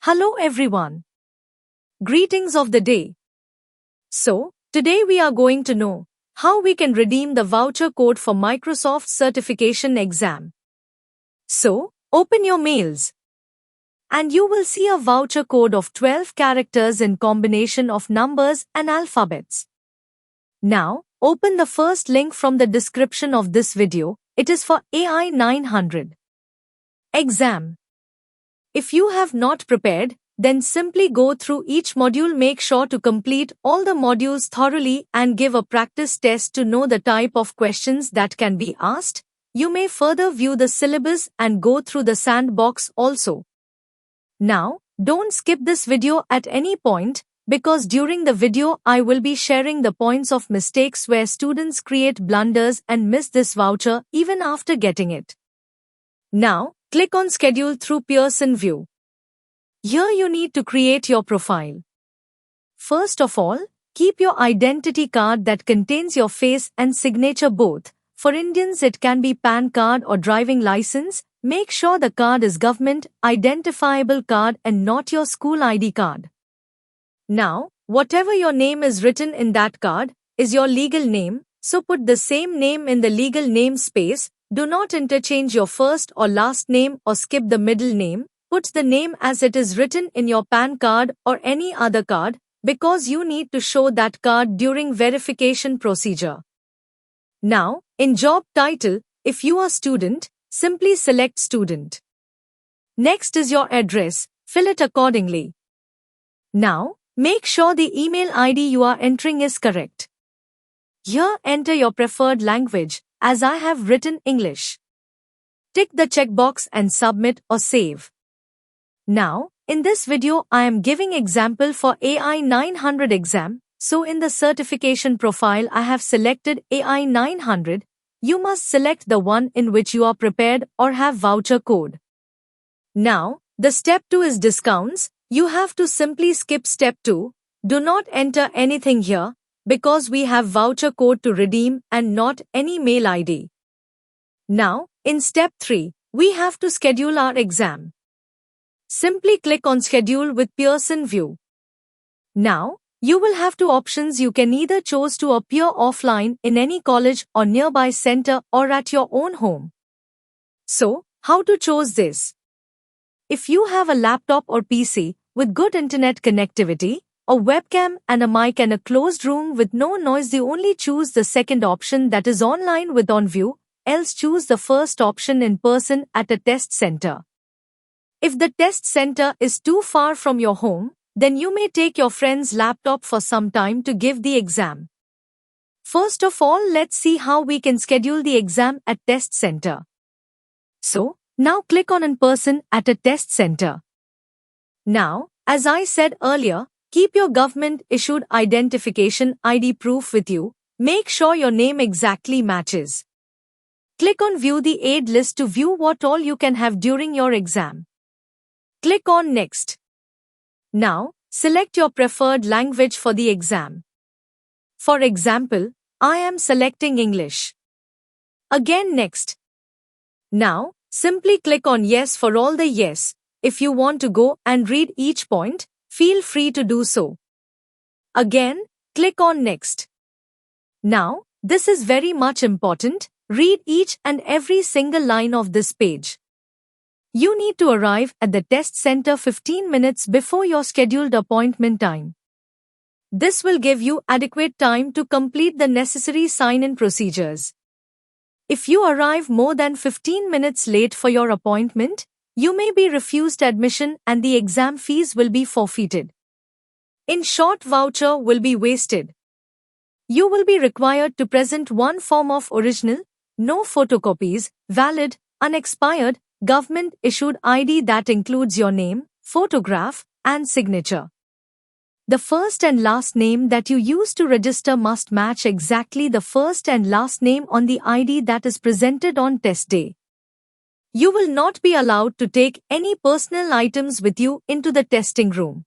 Hello everyone. Greetings of the day. So, today we are going to know how we can redeem the voucher code for Microsoft certification exam. So, open your mails and you will see a voucher code of 12 characters in combination of numbers and alphabets. Now, open the first link from the description of this video. It is for AI 900 exam. If you have not prepared, then simply go through each module. Make sure to complete all the modules thoroughly and give a practice test to know the type of questions that can be asked. You may further view the syllabus and go through the sandbox also. Now, don't skip this video at any point, because during the video I will be sharing the points of mistakes where students create blunders and miss this voucher even after getting it. Now, click on Schedule through Pearson VUE. Here you need to create your profile. First of all, keep your identity card that contains your face and signature both. For Indians it can be PAN card or driving license. Make sure the card is government identifiable card and not your school ID card. Now, whatever your name is written in that card is your legal name, so put the same name in the legal name space. Do not interchange your first or last name or skip the middle name. Put the name as it is written in your PAN card or any other card, because you need to show that card during verification procedure. Now, in job title, if you are student, simply select student. Next is your address, fill it accordingly. Now, make sure the email ID you are entering is correct. Here enter your preferred language, as I have written English. Tick the checkbox and submit or save. Now, in this video I am giving example for AI 900 exam, so in the certification profile I have selected AI 900. You must select the one in which you are prepared or have voucher code. Now, the step 2 is discounts. You have to simply skip step 2. Do not enter anything here, because we have voucher code to redeem and not any mail ID. Now, in step 3, we have to schedule our exam. Simply click on Schedule with Pearson VUE. Now, you will have two options. You can either choose to appear offline in any college or nearby center or at your own home. So, how to choose this? If you have a laptop or PC with good internet connectivity, a webcam and a mic and a closed room with no noise, you only choose the second option, that is online with OnView, else choose the first option, in person at a test center. If the test center is too far from your home, then you may take your friend's laptop for some time to give the exam. First of all, let's see how we can schedule the exam at test center. So, now click on in person at a test center. Now, as I said earlier, keep your government-issued identification ID proof with you. Make sure your name exactly matches. Click on View the aid list to view what all you can have during your exam. Click on Next. Now, select your preferred language for the exam. For example, I am selecting English. Again Next. Now, simply click on Yes for all the yes. If you want to go and read each point, feel free to do so. Again, click on Next. Now, this is very much important. Read each and every single line of this page. You need to arrive at the test center 15 minutes before your scheduled appointment time. This will give you adequate time to complete the necessary sign-in procedures. If you arrive more than 15 minutes late for your appointment, you may be refused admission and the exam fees will be forfeited. In short, voucher will be wasted. You will be required to present one form of original, no photocopies, valid, unexpired, government-issued ID that includes your name, photograph, and signature. The first and last name that you use to register must match exactly the first and last name on the ID that is presented on test day. You will not be allowed to take any personal items with you into the testing room.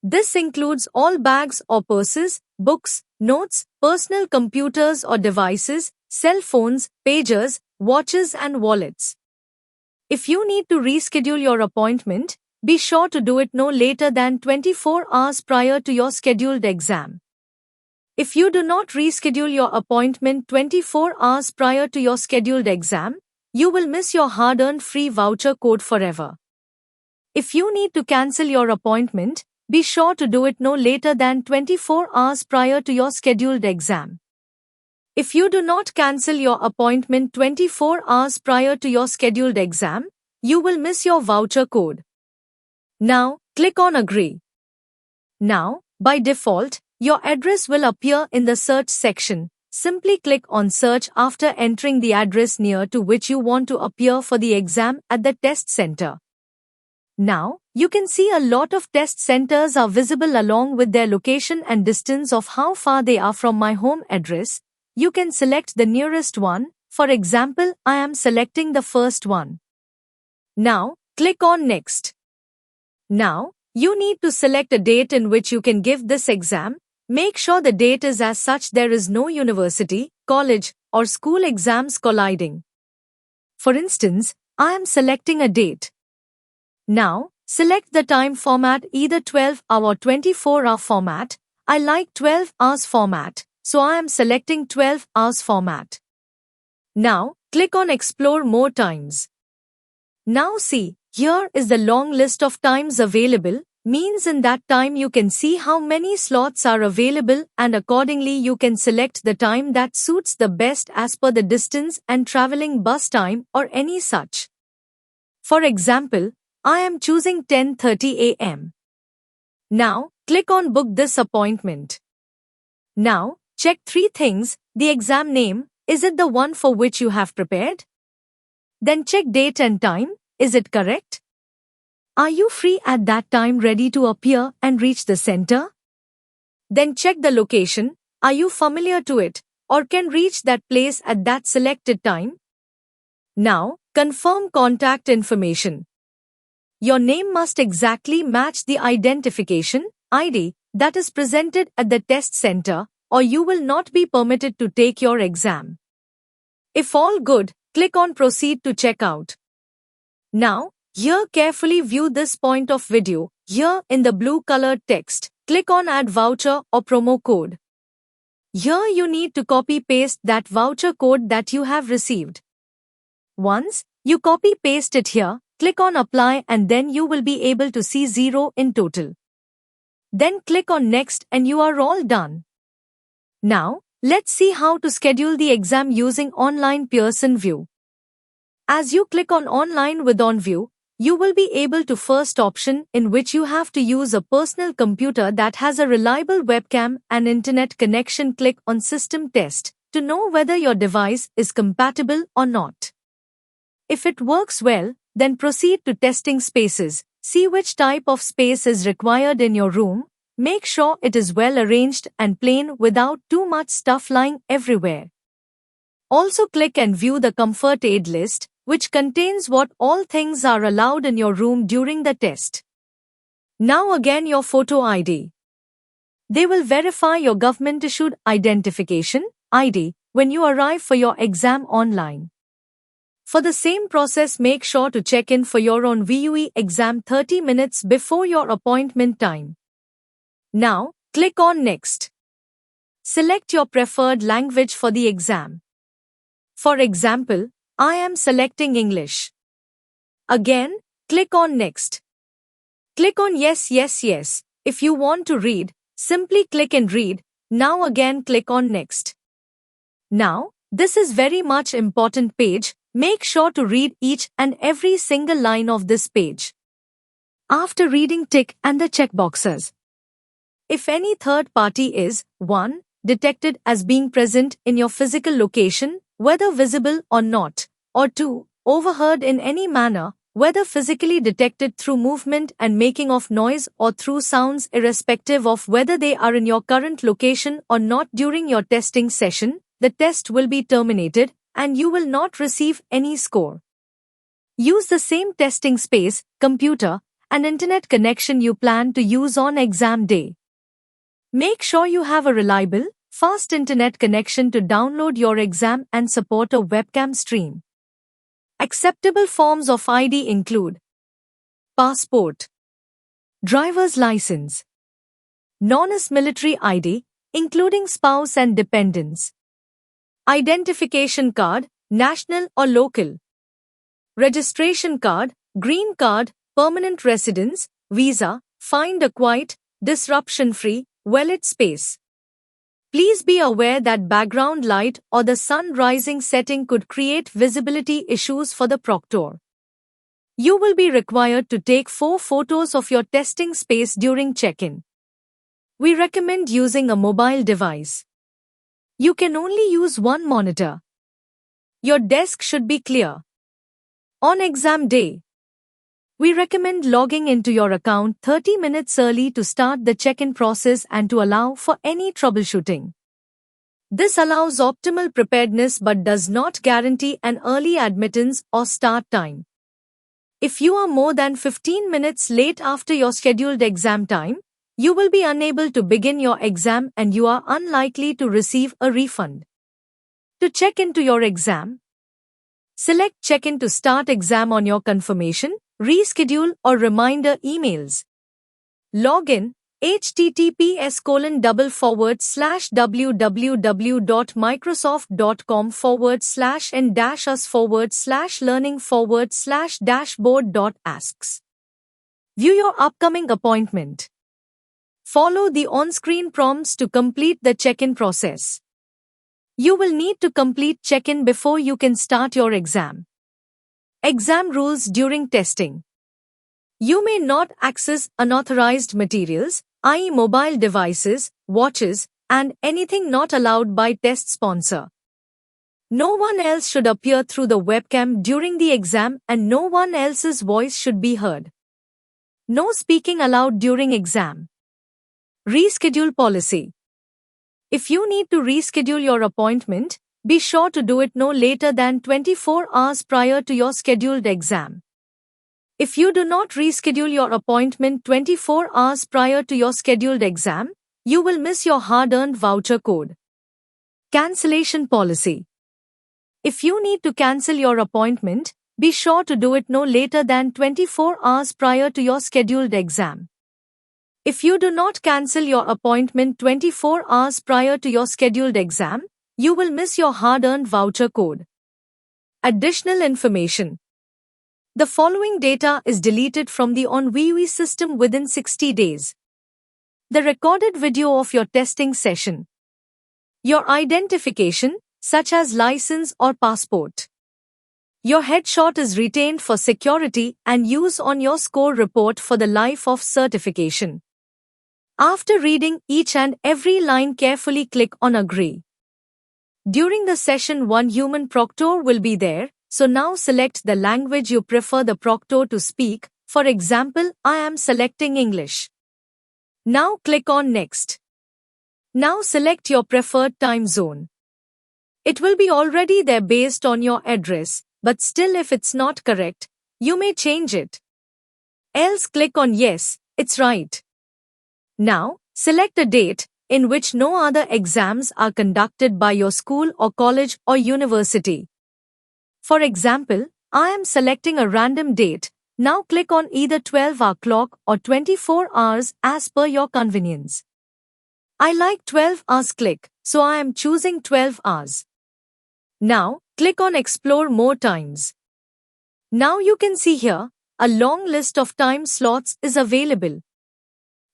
This includes all bags or purses, books, notes, personal computers or devices, cell phones, pagers, watches and wallets. If you need to reschedule your appointment, be sure to do it no later than 24 hours prior to your scheduled exam. If you do not reschedule your appointment 24 hours prior to your scheduled exam, you will miss your hard-earned free voucher code forever. If you need to cancel your appointment, be sure to do it no later than 24 hours prior to your scheduled exam. If you do not cancel your appointment 24 hours prior to your scheduled exam, you will miss your voucher code. Now, click on Agree. Now, by default, your address will appear in the search section. Simply click on Search after entering the address near to which you want to appear for the exam at the test center. Now, you can see a lot of test centers are visible along with their location and distance of how far they are from my home address. You can select the nearest one. For example, I am selecting the first one. Now, click on Next. Now, you need to select a date in which you can give this exam. Make sure the date is as such there is no university, college, or school exams colliding. For instance, I am selecting a date. Now, select the time format, either 12-hour or 24-hour format. I like 12 hours format, so I am selecting 12 hours format. Now, click on Explore More Times. Now see, here is the long list of times available, means in that time you can see how many slots are available and accordingly you can select the time that suits the best as per the distance and traveling bus time or any such. For example, I am choosing 10:30 a.m. Now, click on Book this appointment. Now, check 3 things: the exam name, is it the one for which you have prepared? Then check date and time, is it correct? Are you free at that time, ready to appear and reach the center? Then check the location, are you familiar to it or can reach that place at that selected time? Now, confirm contact information. Your name must exactly match the identification ID that is presented at the test center or you will not be permitted to take your exam. If all good, click on Proceed to check out. Now, here carefully view this point of video. Here in the blue colored text, click on Add Voucher or Promo Code. Here you need to copy-paste that voucher code that you have received. Once you copy-paste it here, click on Apply and then you will be able to see 0 in total. Then click on Next and you are all done. Now, let's see how to schedule the exam using Online Pearson VUE. As you click on Online with OnVUE, you will be able to first option in which you have to use a personal computer that has a reliable webcam and internet connection. Click on System Test to know whether your device is compatible or not. If it works well, then proceed to Testing Spaces. See which type of space is required in your room. Make sure it is well arranged and plain without too much stuff lying everywhere. Also click and view the Comfort Aid list, which contains what all things are allowed in your room during the test. Now again your photo ID. They will verify your government-issued identification ID when you arrive for your exam online. For the same process, make sure to check in for your own VUE exam 30 minutes before your appointment time. Now, click on Next. Select your preferred language for the exam. For example, I am selecting English. Again, click on Next. Click on Yes. If you want to read, simply click and read. Now again click on Next. Now, this is very much important page. Make sure to read each and every single line of this page. After reading, tick and the check boxes. If any third party is 1. detected as being present in your physical location, whether visible or not, or 2. overheard in any manner, whether physically detected through movement and making of noise or through sounds, irrespective of whether they are in your current location or not during your testing session, the test will be terminated and you will not receive any score. Use the same testing space, computer, and internet connection you plan to use on exam day. Make sure you have a reliable, fast internet connection to download your exam and support a webcam stream. Acceptable forms of ID include passport, driver's license, non-US military ID, including spouse and dependents, identification card, national or local, registration card, green card, permanent residence, visa, find a quiet, disruption-free, valid space. Please be aware that background light or the sun rising setting could create visibility issues for the proctor. You will be required to take 4 photos of your testing space during check-in. We recommend using a mobile device. You can only use one monitor. Your desk should be clear. On exam day, we recommend logging into your account 30 minutes early to start the check-in process and to allow for any troubleshooting. This allows optimal preparedness but does not guarantee an early admittance or start time. If you are more than 15 minutes late after your scheduled exam time, you will be unable to begin your exam and you are unlikely to receive a refund. To check into your exam, select Check-in to start exam on your confirmation, reschedule or reminder emails. Login https://www.microsoft.com/n-us/learning/dashboard.asks. View your upcoming appointment. Follow the on-screen prompts to complete the check-in process. You will need to complete check-in before you can start your exam. Exam rules during testing. You may not access unauthorized materials, i.e. mobile devices, watches, and anything not allowed by test sponsor. No one else should appear through the webcam during the exam and no one else's voice should be heard. No speaking allowed during exam. Reschedule policy. If you need to reschedule your appointment, be sure to do it no later than 24 hours prior to your scheduled exam. If you do not reschedule your appointment 24 hours prior to your scheduled exam, you will miss your hard-earned voucher code. Cancellation policy. If you need to cancel your appointment, be sure to do it no later than 24 hours prior to your scheduled exam. If you do not cancel your appointment 24 hours prior to your scheduled exam, you will miss your hard-earned voucher code. Additional information. The following data is deleted from the OnViewE system within 60 days. The recorded video of your testing session. Your identification, such as license or passport. Your headshot is retained for security and use on your score report for the life of certification. After reading each and every line carefully, click on Agree. During the session, one human proctor will be there, so now select the language you prefer the proctor to speak. For example, I am selecting English. Now click on Next. Now select your preferred time zone. It will be already there based on your address, but still if it's not correct, you may change it. Else click on Yes, it's right. Now, select a date in which no other exams are conducted by your school or college or university. For example, I am selecting a random date. Now click on either 12-hour clock or 24 hours as per your convenience. I like 12 hours click, so I am choosing 12 hours. Now, click on Explore More Times. Now you can see here, a long list of time slots is available.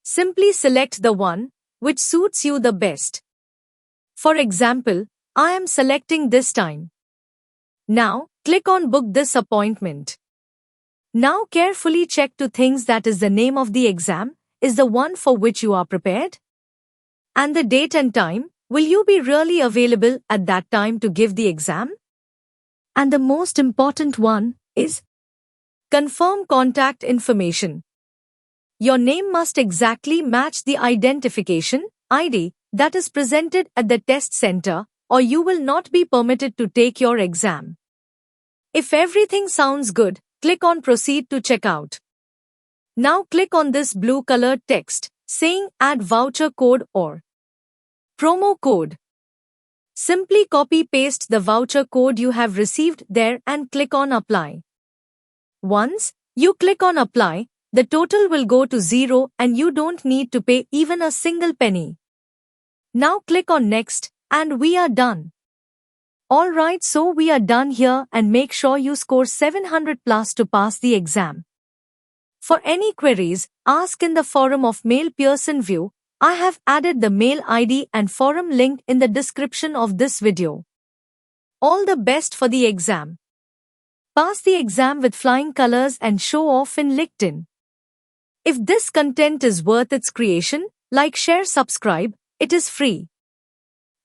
Simply select the one which suits you the best. For example, I am selecting this time. Now, click on Book this appointment. Now carefully check to things that is the name of the exam, is the one for which you are prepared? And the date and time, will you be really available at that time to give the exam? And the most important one is confirm contact information. Your name must exactly match the identification, ID, that is presented at the test center, or you will not be permitted to take your exam. If everything sounds good, click on Proceed to checkout. Now click on this blue colored text, saying Add Voucher Code or Promo Code. Simply copy-paste the voucher code you have received there and click on Apply. Once you click on Apply, The total will go to zero and you don't need to pay even a single penny. Now click on Next and we are done. Alright, so we are done here and make sure you score 700 plus to pass the exam. For any queries, ask in the forum of Mail Pearson VUE. I have added the mail ID and forum link in the description of this video. All the best for the exam. Pass the exam with flying colors and show off in LinkedIn. If this content is worth its creation, like, share, subscribe. It is free.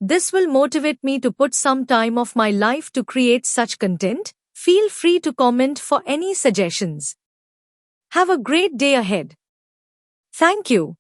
This will motivate me to put some time of my life to create such content. Feel free to comment for any suggestions. Have a great day ahead. Thank you.